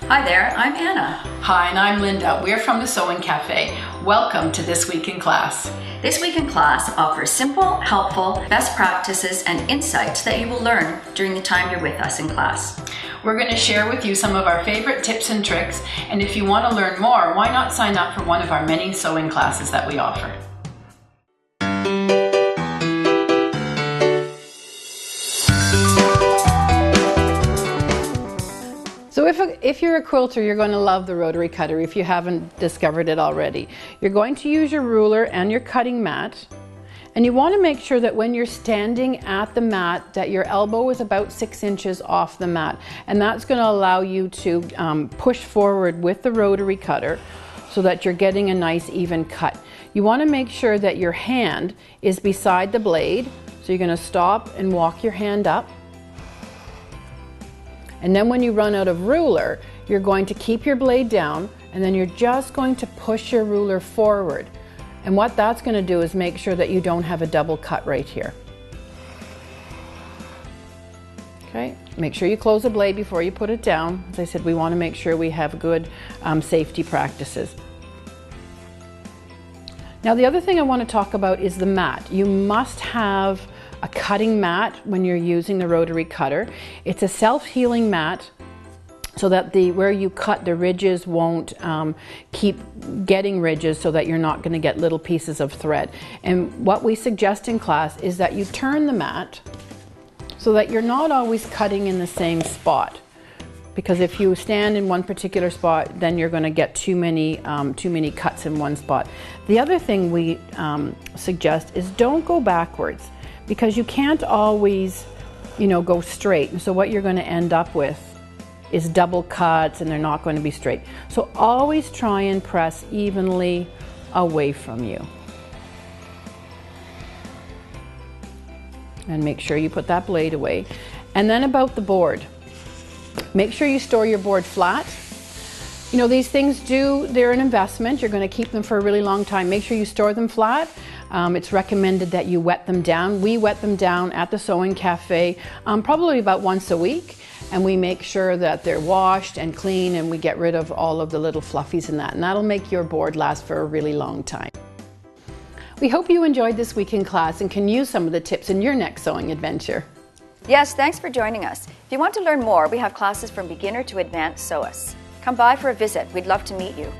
Hi there, I'm Anna. Hi, and I'm Linda. We're from the Sewing Cafe. Welcome to This Week in Class. This Week in Class offers simple, helpful, best practices and insights that you will learn during the time you're with us in class. We're going to share with you some of our favorite tips and tricks, and if you want to learn more, why not sign up for one of our many sewing classes that we offer. So if you're a quilter, you're going to love the Rotary Cutter if you haven't discovered it already. You're going to use your ruler and your cutting mat, and you want to make sure that when you're standing at the mat that your elbow is about 6 inches off the mat, and that's going to allow you to push forward with the Rotary Cutter so that you're getting a nice even cut. You want to make sure that your hand is beside the blade, so you're going to stop and walk your hand up. And then when you run out of ruler, you're going to keep your blade down, and then you're just going to push your ruler forward. And what that's going to do is make sure that you don't have a double cut right here. Okay, make sure you close the blade before you put it down. As I said, we want to make sure we have good safety practices. Now, the other thing I want to talk about is the mat. You must have a cutting mat when you're using the Rotary Cutter. It's a self-healing mat so that where you cut, the ridges won't keep getting ridges, so that you're not going to get little pieces of thread. And what we suggest in class is that you turn the mat so that you're not always cutting in the same spot. Because if you stand in one particular spot, then you're going to get too many cuts in one spot. The other thing we suggest is don't go backwards, because you can't always, go straight. And so what you're going to end up with is double cuts, and they're not going to be straight. So always try and press evenly away from you. And make sure you put that blade away. And then about the board. Make sure you store your board flat. These things they're an investment. You're going to keep them for a really long time. Make sure you store them flat. It's recommended that you wet them down. We wet them down at the Sewing Cafe probably about once a week, and we make sure that they're washed and clean, and we get rid of all of the little fluffies in that, and that'll make your board last for a really long time. We hope you enjoyed This Week in Class and can use some of the tips in your next sewing adventure. Yes, thanks for joining us. If you want to learn more, we have classes from beginner to advanced sewists. Come by for a visit. We'd love to meet you.